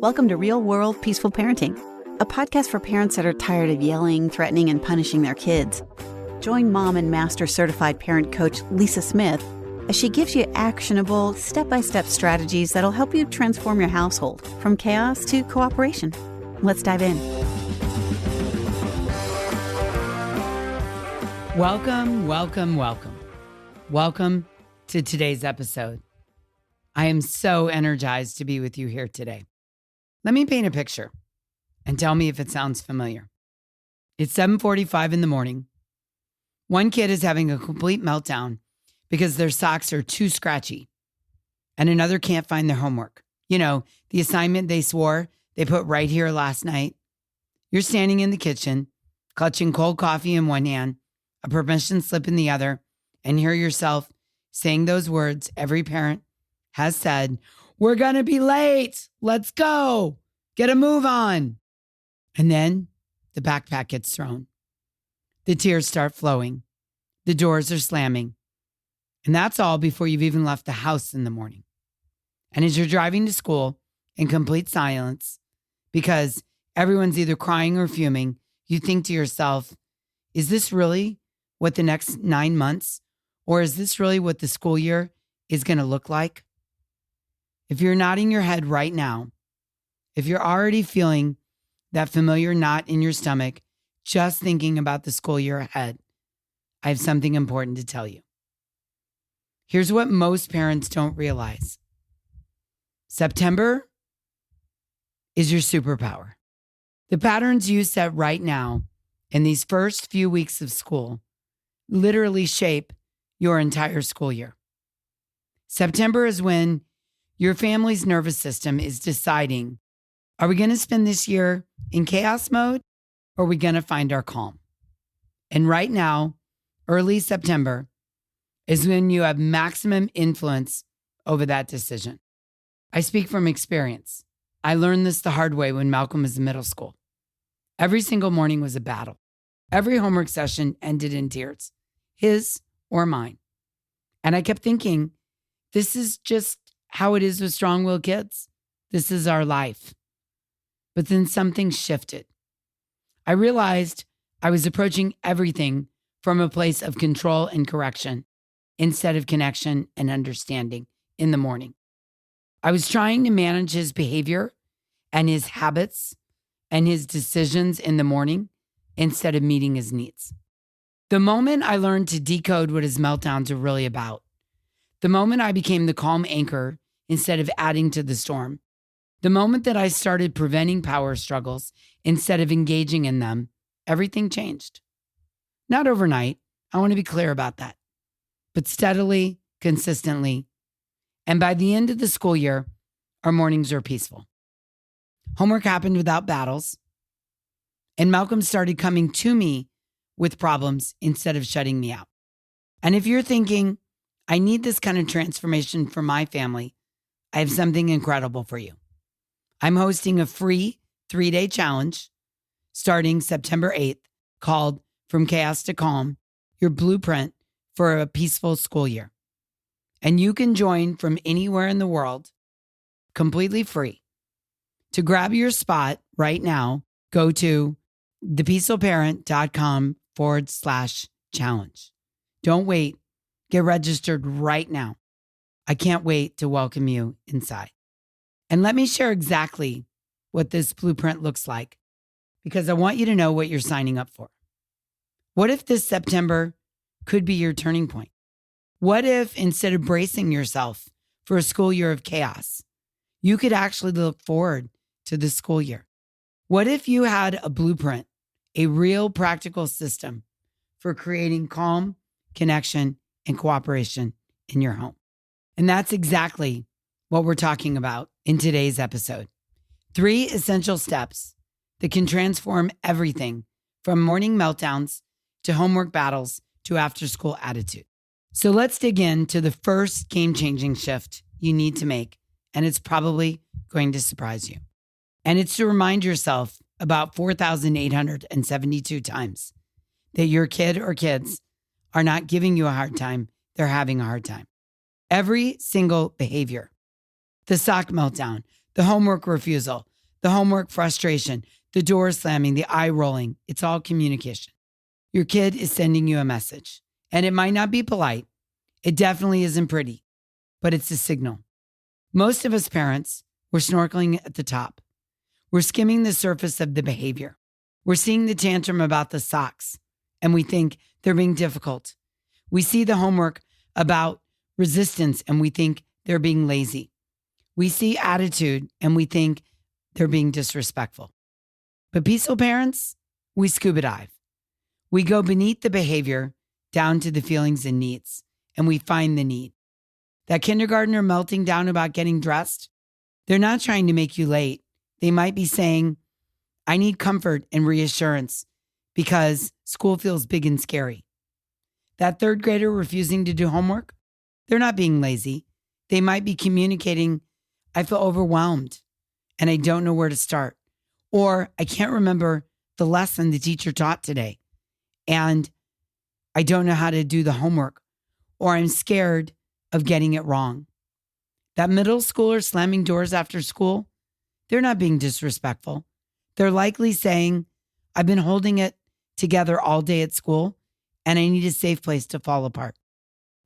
Welcome to Real World Peaceful Parenting, a podcast for parents that are tired of yelling, threatening, and punishing their kids. Join mom and master certified parent coach Lisa Smith as she gives you actionable, step-by-step strategies that'll help you transform your household from chaos to cooperation. Let's dive in. Welcome to today's episode. I am so energized to be with you here today. Let me paint a picture and tell me if it sounds familiar. It's 7:45 in the morning. One kid is having a complete meltdown because their socks are too scratchy, and another can't find their homework. You know, the assignment they swore they put right here last night. You're standing in the kitchen, clutching cold coffee in one hand, a permission slip in the other, and hear yourself saying those words every parent has said: "We're going to be late. Let's go. Get a move on." And then the backpack gets thrown. The tears start flowing. The doors are slamming. And that's all before you've even left the house in the morning. And as you're driving to school in complete silence, because everyone's either crying or fuming, you think to yourself, is this really what the next 9 months, or is this really what the school year is going to look like? If you're nodding your head right now, if you're already feeling that familiar knot in your stomach, just thinking about the school year ahead, I have something important to tell you. Here's what most parents don't realize. September is your superpower. The patterns you set right now in these first few weeks of school literally shape your entire school year. September is when your family's nervous system is deciding, are we going to spend this year in chaos mode, or are we going to find our calm? And right now, early September is when you have maximum influence over that decision. I speak from experience. I learned this the hard way when Malcolm was in middle school. Every single morning was a battle. Every homework session ended in tears, his or mine. And I kept thinking, this is just how it is with strong-willed kids. This is our life. But then something shifted. I realized I was approaching everything from a place of control and correction instead of connection and understanding in the morning. I was trying to manage his behavior and his habits and his decisions in the morning instead of meeting his needs. The moment I learned to decode what his meltdowns are really about, the moment I became the calm anchor instead of adding to the storm, the moment that I started preventing power struggles instead of engaging in them, everything changed. Not overnight, I want to be clear about that, but steadily, consistently, and by the end of the school year, our mornings are peaceful. Homework happened without battles, and Malcolm started coming to me with problems instead of shutting me out. And if you're thinking, I need this kind of transformation for my family, I have something incredible for you. I'm hosting a free 3-day challenge starting September 8th called From Chaos to Calm, your blueprint for a peaceful school year. And you can join from anywhere in the world, completely free. To grab your spot right now, go to thepeacefulparent.com/challenge. Don't wait. Get registered right now. I can't wait to welcome you inside. And let me share exactly what this blueprint looks like, because I want you to know what you're signing up for. What if this September could be your turning point? What if instead of bracing yourself for a school year of chaos, you could actually look forward to the school year? What if you had a blueprint, a real practical system for creating calm, connection, and cooperation in your home? And that's exactly what we're talking about in today's episode. 3 essential steps that can transform everything from morning meltdowns to homework battles to after-school attitude. So let's dig into the first game-changing shift you need to make, and it's probably going to surprise you. And it's to remind yourself about 4,872 times that your kid or kids are not giving you a hard time, they're having a hard time. Every single behavior, the sock meltdown, the homework refusal, The homework frustration, the door slamming, the eye rolling, it's all communication. Your kid is sending you a message, and it might not be polite. It definitely isn't pretty, but it's a signal. Most of us parents, we're snorkeling at the top. We're skimming the surface of the behavior. We're seeing the tantrum about the socks, and we think they're being difficult. We see the homework about resistance, and we think they're being lazy. We see attitude, and we think they're being disrespectful. But peaceful parents, we scuba dive. We go beneath the behavior down to the feelings and needs, and we find the need. That kindergartner melting down about getting dressed, they're not trying to make you late. They might be saying, I need comfort and reassurance because school feels big and scary. That third grader refusing to do homework, they're not being lazy. They might be communicating, I feel overwhelmed and I don't know where to start. Or I can't remember the lesson the teacher taught today and I don't know how to do the homework. Or I'm scared of getting it wrong. That middle schooler slamming doors after school, they're not being disrespectful. They're likely saying, I've been holding it together all day at school and I need a safe place to fall apart.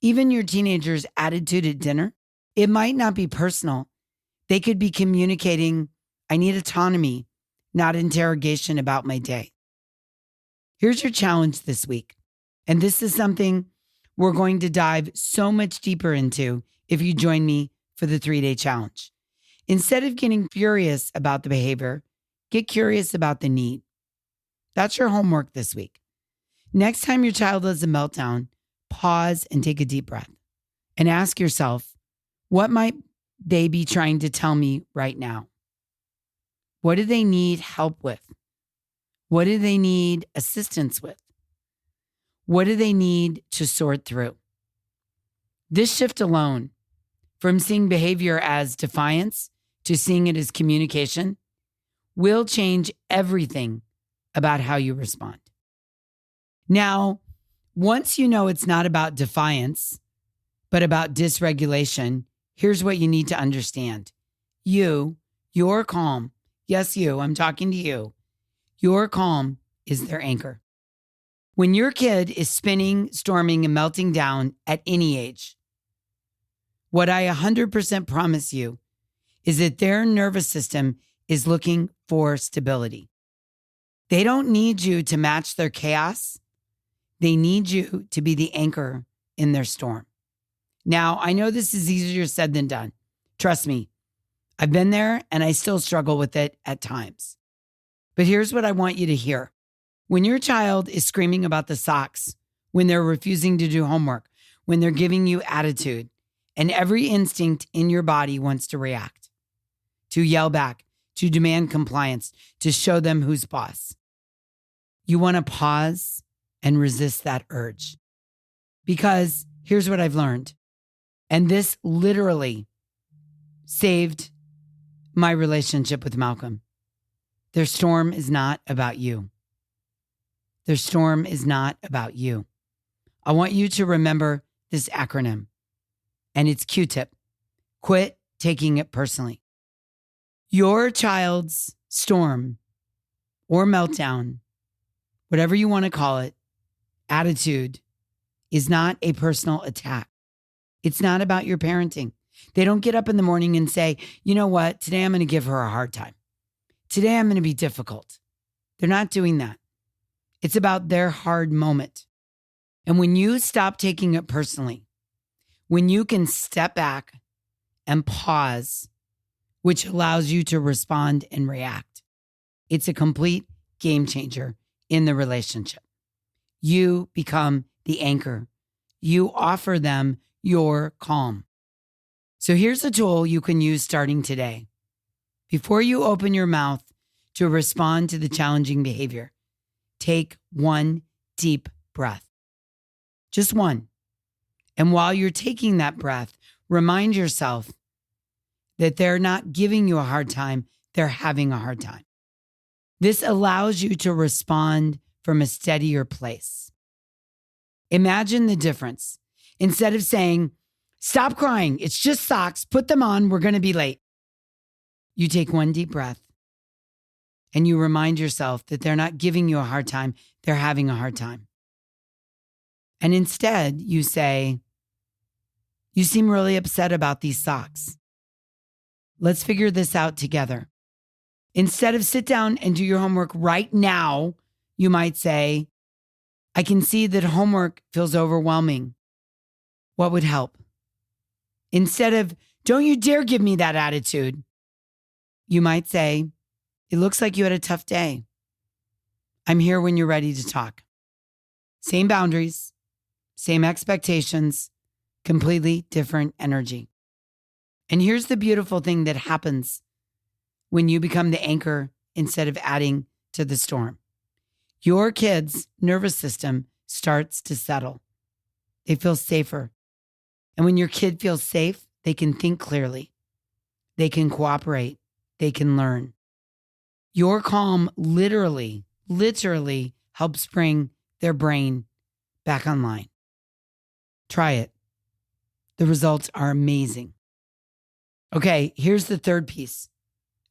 Even your teenager's attitude at dinner, it might not be personal. They could be communicating, I need autonomy, not interrogation about my day. Here's your challenge this week. And this is something we're going to dive so much deeper into if you join me for the 3-day challenge. Instead of getting furious about the behavior, get curious about the need. That's your homework this week. Next time your child has a meltdown, pause and take a deep breath and ask yourself, what might they be trying to tell me right now? What do they need help with? What do they need assistance with? What do they need to sort through? This shift alone, from seeing behavior as defiance to seeing it as communication, will change everything about how you respond. Now, once you know it's not about defiance, but about dysregulation, here's what you need to understand. You're calm. Yes, I'm talking to you. Your calm is their anchor. When your kid is spinning, storming, and melting down at any age, what I 100% promise you is that their nervous system is looking for stability. They don't need you to match their chaos. They need you to be the anchor in their storm. Now, I know this is easier said than done. Trust me, I've been there and I still struggle with it at times. But here's what I want you to hear. When your child is screaming about the socks, when they're refusing to do homework, when they're giving you attitude, and every instinct in your body wants to react, to yell back, to demand compliance, to show them who's boss. You want to pause and resist that urge. Because here's what I've learned. And this literally saved my relationship with Malcolm. Their storm is not about you. Their storm is not about you. I want you to remember this acronym, and it's Q-tip. Quit taking it personally. Your child's storm or meltdown, whatever you want to call it, attitude is not a personal attack. It's not about your parenting. They don't get up in the morning and say, you know what, today I'm going to give her a hard time. Today I'm going to be difficult. They're not doing that. It's about their hard moment. And when you stop taking it personally, when you can step back and pause, which allows you to respond and react, it's a complete game changer in the relationship. You become the anchor. You offer them your calm. So here's a tool you can use starting today. Before you open your mouth to respond to the challenging behavior, take one deep breath. Just one. And while you're taking that breath, remind yourself that they're not giving you a hard time, they're having a hard time. This allows you to respond from a steadier place. Imagine the difference. Instead of saying, stop crying, it's just socks, put them on, we're going to be late. You take one deep breath and you remind yourself that they're not giving you a hard time, they're having a hard time. And instead, you say, "You seem really upset about these socks. Let's figure this out together." Instead of sit down and do your homework right now, you might say, "I can see that homework feels overwhelming. What would help?" Instead of, "Don't you dare give me that attitude," you might say, "It looks like you had a tough day. I'm here when you're ready to talk." Same boundaries, same expectations, completely different energy. And here's the beautiful thing that happens when you become the anchor instead of adding to the storm. Your kid's nervous system starts to settle. They feel safer. And when your kid feels safe, they can think clearly. They can cooperate. They can learn. Your calm literally helps bring their brain back online. Try it. The results are amazing. Okay, here's the third piece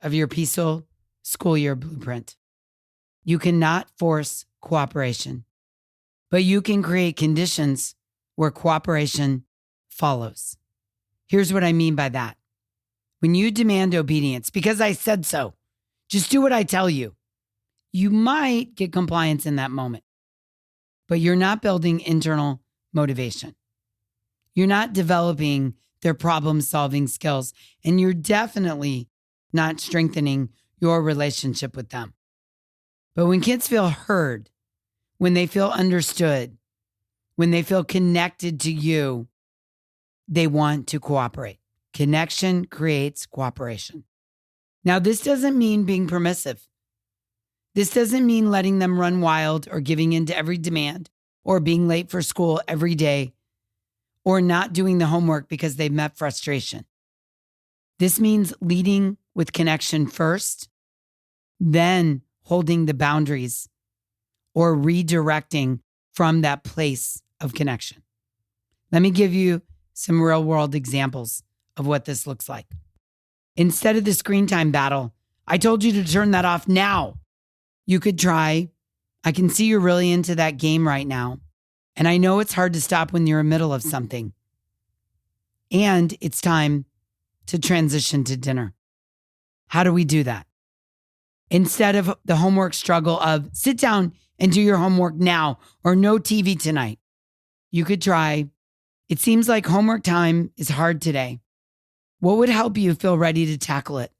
of your peaceful school year blueprint. You cannot force cooperation, but you can create conditions where cooperation follows. Here's what I mean by that. When you demand obedience, because I said so, just do what I tell you, you might get compliance in that moment, but you're not building internal motivation. You're not developing their problem-solving skills, and you're definitely not strengthening your relationship with them. But when kids feel heard, when they feel understood, when they feel connected to you, they want to cooperate. Connection creates cooperation. Now, this doesn't mean being permissive. This doesn't mean letting them run wild or giving in to every demand or being late for school every day or not doing the homework because they've met frustration. This means leading with connection first, then holding the boundaries or redirecting from that place of connection. Let me give you some real world examples of what this looks like. Instead of the screen time battle, "I told you to turn that off now." You could try, "I can see you're really into that game right now. And I know it's hard to stop when you're in the middle of something. And it's time to transition to dinner. How do we do that?" Instead of the homework struggle of "sit down and do your homework now" or "no TV tonight," you could try, "It seems like homework time is hard today. What would help you feel ready to tackle it?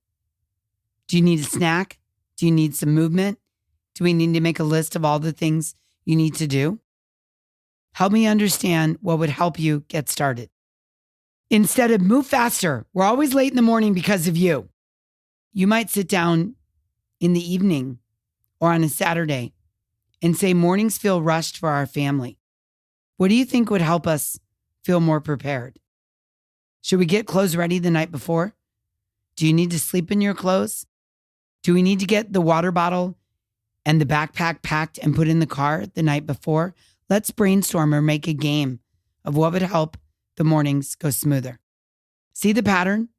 Do you need a snack? Do you need some movement? Do we need to make a list of all the things you need to do? Help me understand what would help you get started." Instead of "move faster, we're always late in the morning because of you," you might sit down in the evening or on a Saturday and say, "Mornings feel rushed for our family. What do you think would help us feel more prepared? Should we get clothes ready the night before? Do you need to sleep in your clothes? Do we need to get the water bottle and the backpack packed and put in the car the night before? Let's brainstorm or make a game of what would help the mornings go smoother." See the pattern?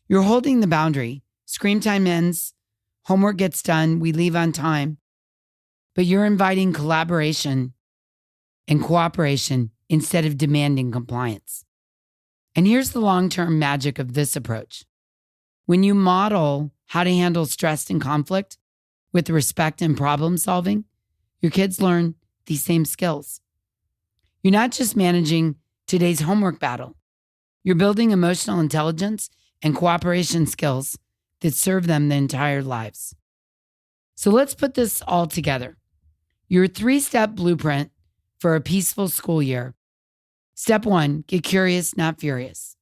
You're holding the boundary. Screen time ends. Homework gets done. We leave on time. But you're inviting collaboration and cooperation instead of demanding compliance. And here's the long-term magic of this approach. When you model how to handle stress and conflict with respect and problem solving, your kids learn these same skills. You're not just managing today's homework battle. You're building emotional intelligence and cooperation skills that serve them their entire lives. So let's put this all together. Your 3-step blueprint for a peaceful school year. Step 1, get curious, not furious.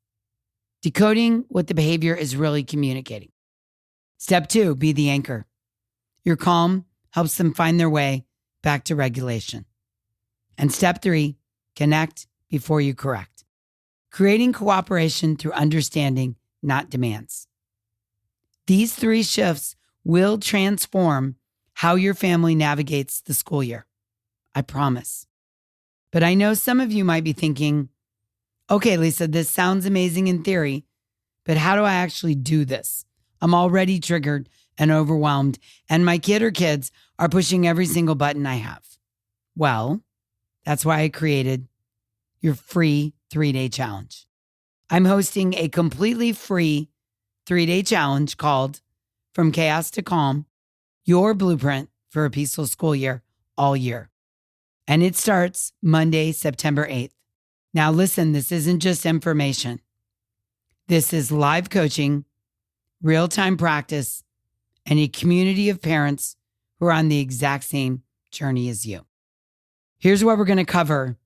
Decoding what the behavior is really communicating. Step 2, be the anchor. Your calm helps them find their way back to regulation. And step 3, connect before you correct. Creating cooperation through understanding, not demands. These 3 shifts will transform how your family navigates the school year. I promise. But I know some of you might be thinking, "Okay, Lisa, this sounds amazing in theory, but how do I actually do this? I'm already triggered and overwhelmed, and my kid or kids are pushing every single button I have. Well, that's why I created your free 3-day challenge. I'm hosting a completely free 3-day challenge called From Chaos to Calm, Your Blueprint for a Peaceful School Year all year. And it starts Monday, September 8th. Now listen, this isn't just information. This is live coaching, real-time practice, and a community of parents who are on the exact same journey as you. Here's what we're going to cover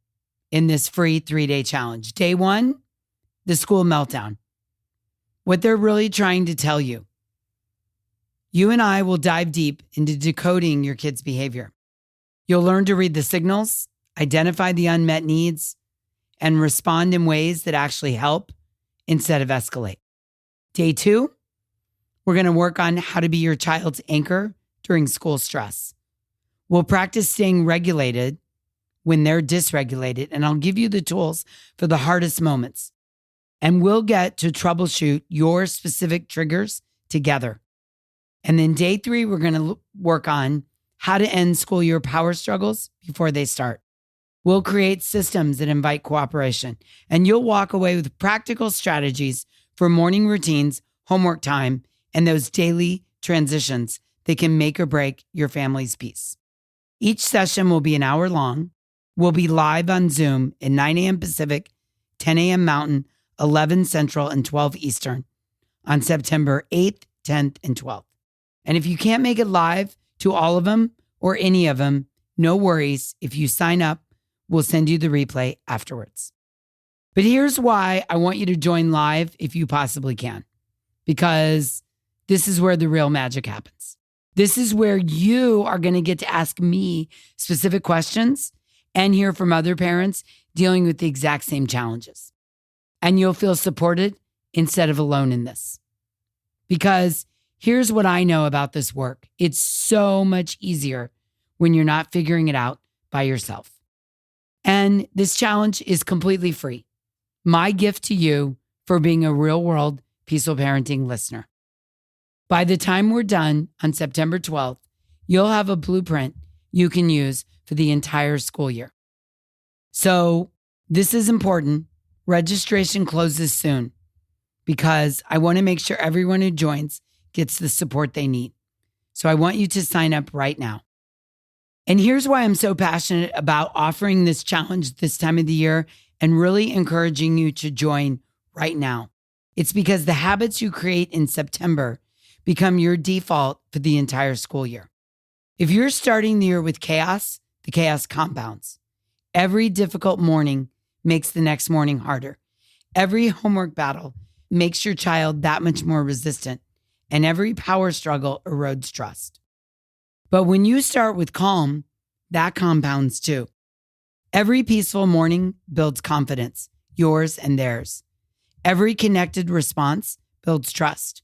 in this free 3-day challenge. Day 1, the school meltdown. What they're really trying to tell you. You and I will dive deep into decoding your kids' behavior. You'll learn to read the signals, identify the unmet needs, and respond in ways that actually help instead of escalate. Day 2, we're going to work on how to be your child's anchor during school stress. We'll practice staying regulated when they're dysregulated, and I'll give you the tools for the hardest moments. And we'll get to troubleshoot your specific triggers together. And then day 3, we're going to work on how to end school year power struggles before they start. We'll create systems that invite cooperation, and you'll walk away with practical strategies for morning routines, homework time, and those daily transitions that can make or break your family's peace. Each session will be an hour long. We'll be live on Zoom at 9 a.m. Pacific, 10 a.m. Mountain, 11 Central, and 12 Eastern on September 8th, 10th, and 12th. And if you can't make it live to all of them or any of them, no worries. If you sign up, we'll send you the replay afterwards. But here's why I want you to join live if you possibly can, because this is where the real magic happens. This is where you are going to get to ask me specific questions and hear from other parents dealing with the exact same challenges. And you'll feel supported instead of alone in this. Because here's what I know about this work. It's so much easier when you're not figuring it out by yourself. And this challenge is completely free. My gift to you for being a real world peaceful parenting listener. By the time we're done on September 12th, you'll have a blueprint you can use for the entire school year. So this is important. Registration closes soon because I want to make sure everyone who joins gets the support they need. So I want you to sign up right now. And here's why I'm so passionate about offering this challenge this time of the year and really encouraging you to join right now. It's because the habits you create in September become your default for the entire school year. If you're starting the year with chaos, the chaos compounds. Every difficult morning makes the next morning harder. Every homework battle makes your child that much more resistant, and every power struggle erodes trust. But when you start with calm, that compounds too. Every peaceful morning builds confidence, yours and theirs. Every connected response builds trust.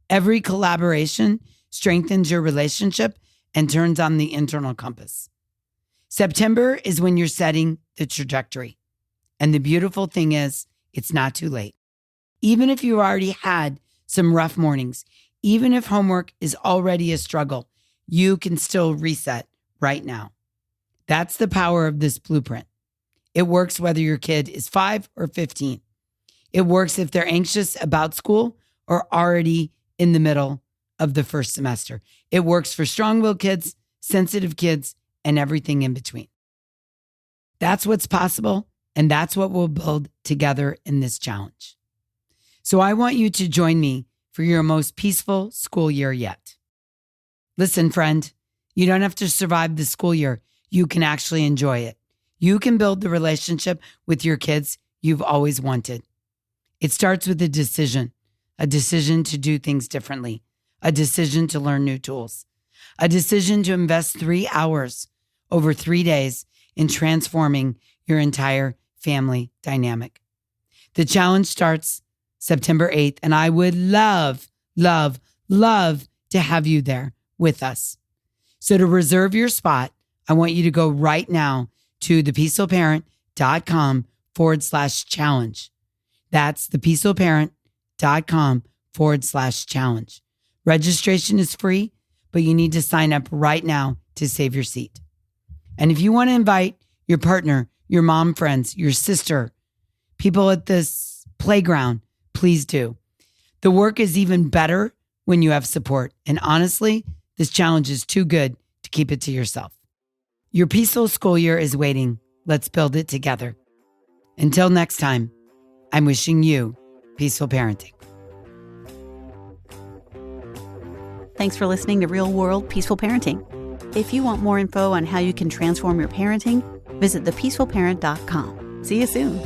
Every collaboration strengthens your relationship and turns on the internal compass. September is when you're setting the trajectory. And the beautiful thing is, it's not too late. Even if you already had some rough mornings, even if homework is already a struggle, you can still reset right now. That's the power of this blueprint. It works whether your kid is 5 or 15. It works if they're anxious about school or already in the middle of the first semester. It works for strong-willed kids, sensitive kids, and everything in between. That's what's possible, and that's what we'll build together in this challenge. So I want you to join me for your most peaceful school year yet. Listen, friend, you don't have to survive the school year. You can actually enjoy it. You can build the relationship with your kids you've always wanted. It starts with a decision to do things differently, a decision to learn new tools, a decision to invest 3 hours over 3 days in transforming your entire family dynamic. The challenge starts September 8th, and I would love to have you there with us. So to reserve your spot, I want you to go right now to thepeacefulparent.com/challenge. That's thepeacefulparent.com/challenge. Registration is free, but you need to sign up right now to save your seat. And if you want to invite your partner, your mom friends, your sister, people at this playground, please do. The work is even better when you have support. And honestly, this challenge is too good to keep it to yourself. Your peaceful school year is waiting. Let's build it together. Until next time, I'm wishing you peaceful parenting. Thanks for listening to Real World Peaceful Parenting. If you want more info on how you can transform your parenting, visit thepeacefulparent.com. See you soon.